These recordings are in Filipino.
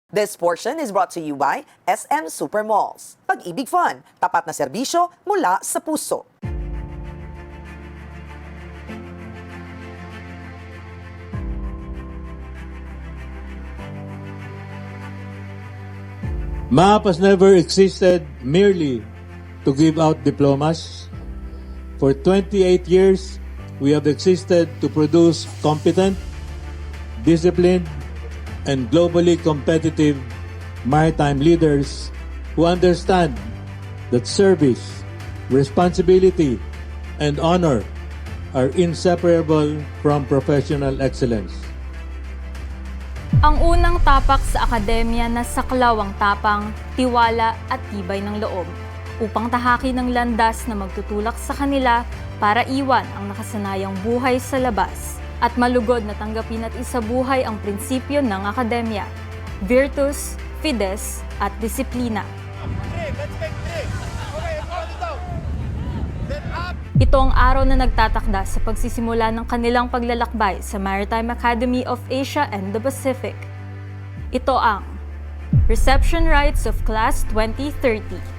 This portion is brought to you by SM Supermalls. Pag-ibig Fun, tapat na serbisyo mula sa puso. MAP has never existed merely to give out diplomas. For 28 years, we have existed to produce competent, disciplined, and globally competitive maritime leaders who understand that service, responsibility, and honor are inseparable from professional excellence. Ang unang tapak sa akademya na saklaw ang tapang, tiwala at tibay ng loob upang tahaki ng landas na magtutulak sa kanila para iwan ang nakasanayang buhay sa labas at malugod na tanggapin at isabuhay ang prinsipyo ng akademya, virtus, fides at disiplina. Ito ang araw na nagtatakda sa pagsisimula ng kanilang paglalakbay sa Maritime Academy of Asia and the Pacific. Ito ang Reception Rites of Class 2030.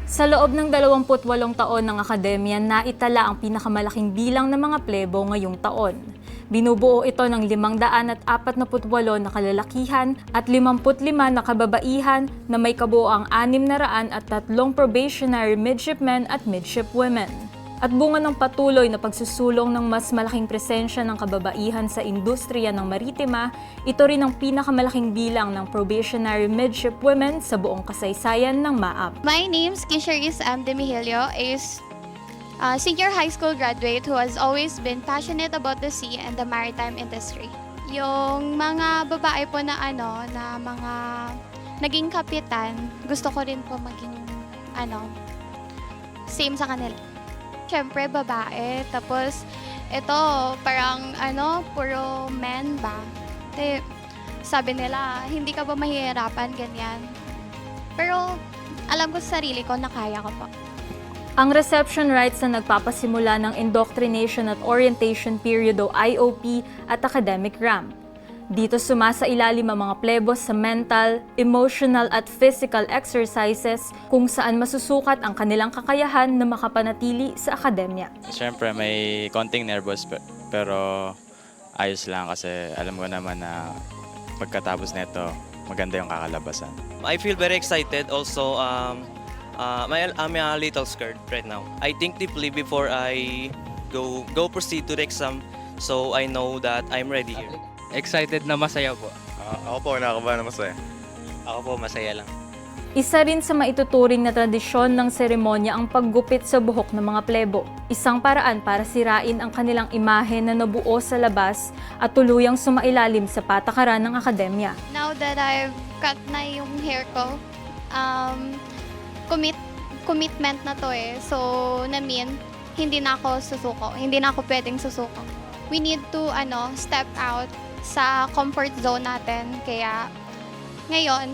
Sa loob ng 28 taon ng akademya, naitala ang pinakamalaking bilang ng mga plebo ngayong taon. Binubuo ito ng 548 na kalalakihan at 55 na kababaihan na may kabuoang 603 probationary midshipmen at midshipwomen. At bunga ng patuloy na pagsusulong ng mas malaking presensya ng kababaihan sa industriya ng maritima, ito rin ang pinakamalaking bilang ng probationary midshipwomen sa buong kasaysayan ng MAAP. My name is Kisharis M. Demihilio, is a senior high school graduate who has always been passionate about the sea and the maritime industry. Yung mga babae po na na mga naging kapitan, gusto ko rin po maging same sa kanila. Siyempre babae, tapos ito parang puro men ba? Sabi nila, hindi ka ba mahihirapan ganyan? Pero alam ko sa sarili ko na kaya ko po. Ang reception rites na nagpapasimula ng Indoctrination at Orientation Period o IOP at Academic Ramp. Dito sumasailalim ang mga plebos sa mental, emotional at physical exercises kung saan masusukat ang kanilang kakayahan na makapanatili sa akademya. Siyempre may konting nervous pero ayos lang kasi alam ko naman na pagkatapos nito maganda yung kakalabasan. I feel very excited also. I'm a little scared right now. I think deeply before I go proceed to the exam, so I know that I'm ready here. Excited na masaya po. Ako po, nakakabahan na masaya. Ako po, masaya lang. Isa rin sa maituturing na tradisyon ng seremonya ang paggupit sa buhok ng mga plebo. Isang paraan para sirain ang kanilang imahe na nabuo sa labas at tuluyang sumailalim sa patakaran ng akademya. Now that I've cut na yung hair ko, commitment na to eh. So, hindi na ako susuko. Hindi na ako pwedeng susuko. We need to step out sa comfort zone natin. Kaya ngayon,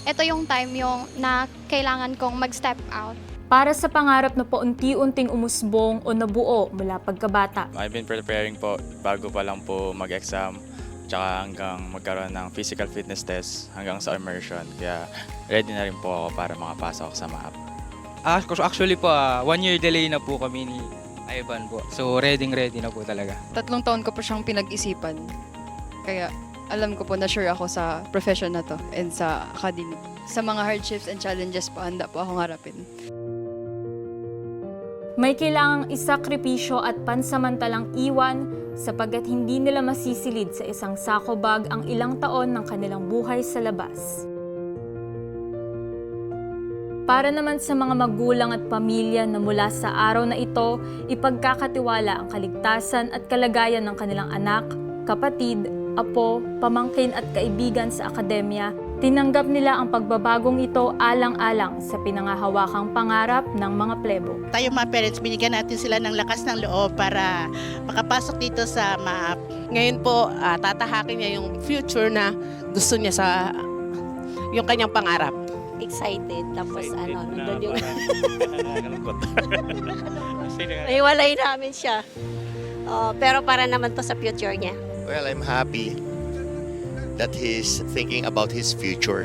ito yung time na kailangan kong mag-step out. Para sa pangarap na paunti-unting umusbong o nabuo mula pagkabata. I've been preparing po bago pa lang po mag-exam tsaka hanggang magkaroon ng physical fitness test hanggang sa immersion. Kaya ready na rin po ako para makapasok sa MAAP. Actually po, 1 year delay na po kami ni Ivan po. So ready na po talaga. 3 taon ko po siyang pinag-isipan. Kaya alam ko po na sure ako sa profession na to and sa academy. Sa mga hardships and challenges po, handa po akong harapin. May kailangang isakripisyo at pansamantalang iwan sapagkat hindi nila masisilid sa isang sako bag ang ilang taon ng kanilang buhay sa labas. Para naman sa mga magulang at pamilya na mula sa araw na ito, ipagkakatiwala ang kaligtasan at kalagayan ng kanilang anak, kapatid, apo, pamangkin at kaibigan sa akademya, tinanggap nila ang pagbabagong ito alang-alang sa pinangahawakang pangarap ng mga plebo. Tayo mga parents, binigyan natin sila ng lakas ng loob para makapasok dito sa MAAP. Ngayon po, tatahakin niya yung future na gusto niya sa yung kanyang pangarap. Excited, tapos nandun yung Nalungkot. nahiwalay namin siya. Pero para naman to sa future niya. Well, I'm happy that he's thinking about his future.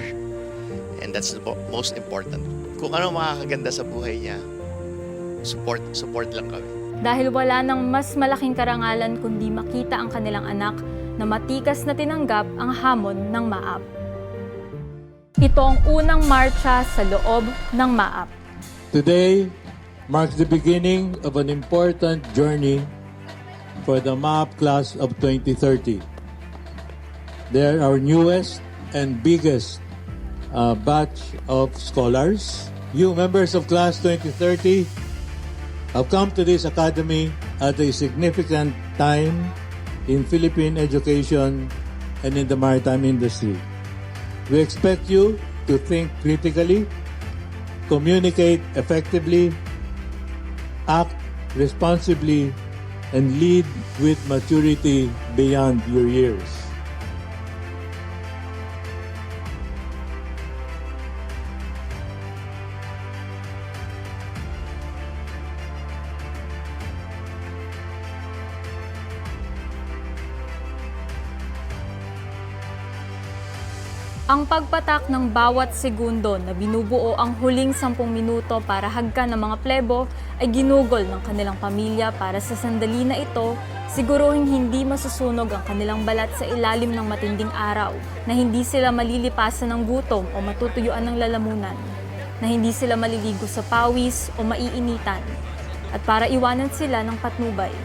And that's the most important. Kung ano makakaganda sa buhay niya, support lang kami. Dahil wala nang mas malaking karangalan kundi makita ang kanilang anak na matikas na tinanggap ang hamon ng MAAP. Ito ang unang marcha sa loob ng MAAP. Today marks the beginning of an important journey for the MAAP class of 2030. They're our newest and biggest batch of scholars. You members of class 2030 have come to this academy at a significant time in Philippine education and in the maritime industry. We expect you to think critically, communicate effectively, act responsibly, and lead with maturity beyond your years. Ang pagpatak ng bawat segundo na binubuo ang huling 10 minuto para hagkan ng mga plebo ay ginugol ng kanilang pamilya para sa sandali na ito, siguruhin hindi masusunog ang kanilang balat sa ilalim ng matinding araw, na hindi sila malilipasan ng gutom o matutuyuan ng lalamunan, na hindi sila maliligo sa pawis o maiinitan, at para iwanan sila ng patnubay.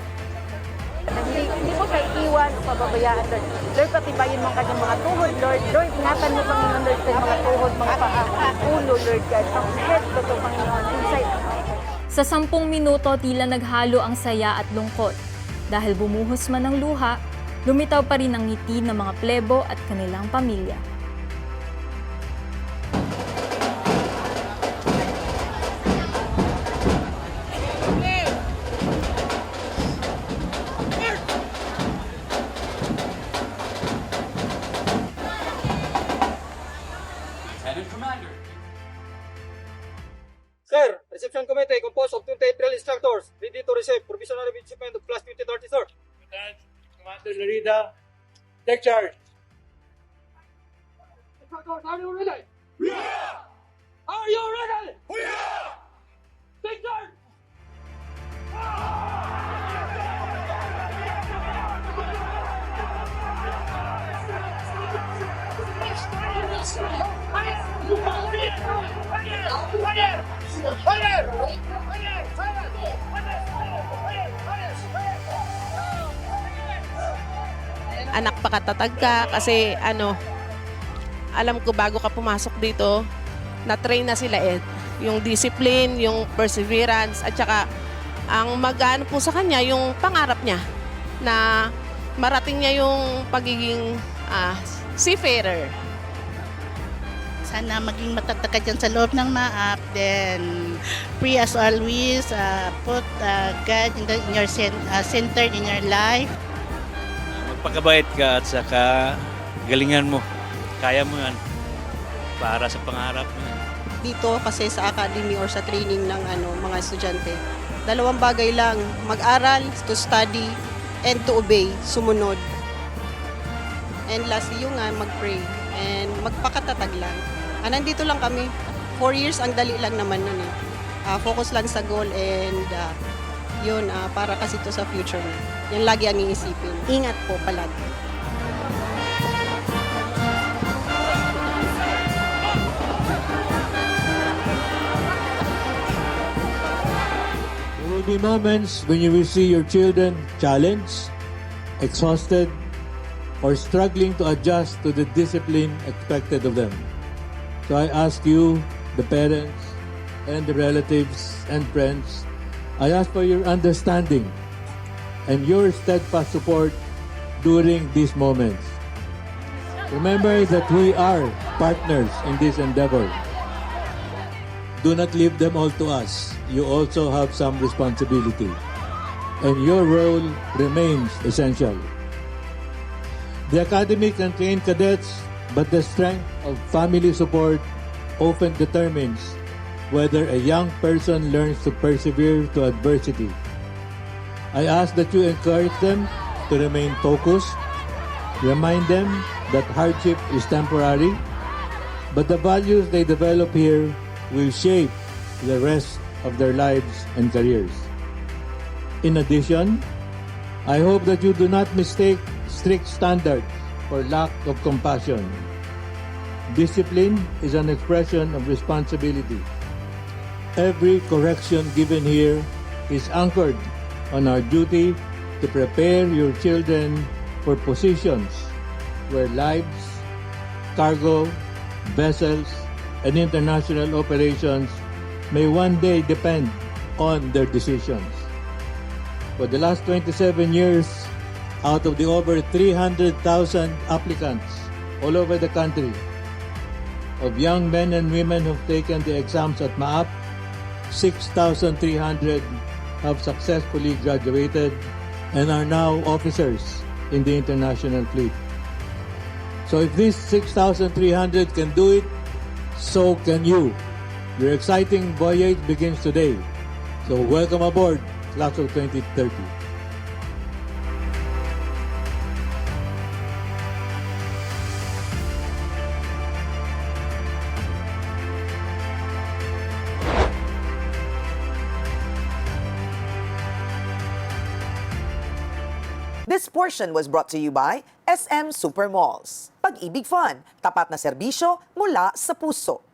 Hindi mo kayo iwan o pababayaan, Lord. Lord, patibayin mo ang kanyang mga tuhod, Lord. Lord, ingatan mo, Panginoon, Lord, sa mga tuhod, mga ulo, Lord God. Ang head ko to, Panginoon, inside. Sa 10 minuto, tila naghalo ang saya at lungkot. Dahil bumuhos man ang luha, lumitaw pa rin ang ngiti ng mga plebo at kanilang pamilya. Sir, reception committee composed of 28 drill instructors ready to receive provisional shipment of class 2030, sir. Commander Larida, take charge. Instructors, are you ready? Yeah! Are you ready? Yeah! Take charge! Anak, pakatatag ka kasi alam ko bago ka pumasok dito, na-train na sila yung discipline, yung perseverance, at saka ang mag-ano po sa kanya, yung pangarap niya na marating niya yung pagiging seafarer. Sana maging matatag ka dyan sa loob ng MAAP. Then, pray as always, put God in your center in your life. Magpakabait ka at saka galingan mo. Kaya mo yan para sa pangarap mo. Dito kasi sa academy or sa training ng mga estudyante, dalawang bagay lang, mag-aral, to study, and to obey, sumunod. And lastly, yung mag-pray and magpakatatag lang. Nandito lang kami. 4 years, ang dali lang naman nun focus lang sa goal and yun, para kasi to sa future na. Yan lagi ang iisipin. Ingat po palagi. There will be moments when you will see your children challenged, exhausted, or struggling to adjust to the discipline expected of them. So I ask you, the parents and the relatives and friends, I ask for your understanding and your steadfast support during these moments. Remember that we are partners in this endeavor. Do not leave them all to us. You also have some responsibility, and your role remains essential. The Academy can train cadets, but the strength of family support often determines whether a young person learns to persevere to adversity. I ask that you encourage them to remain focused, remind them that hardship is temporary, but the values they develop here will shape the rest of their lives and careers. In addition, I hope that you do not mistake strict standards for lack of compassion. Discipline is an expression of responsibility. Every correction given here is anchored on our duty to prepare your children for positions where lives, cargo, vessels, and international operations may one day depend on their decisions. For the last 27 years, out of the over 300,000 applicants all over the country, of young men and women who've taken the exams at MAAP, 6,300 have successfully graduated and are now officers in the international fleet. So if these 6,300 can do it, so can you. Your exciting voyage begins today. So welcome aboard, Class of 2030. This portion was brought to you by SM Supermalls. Pag-ibig Fun, tapat na serbisyo mula sa puso.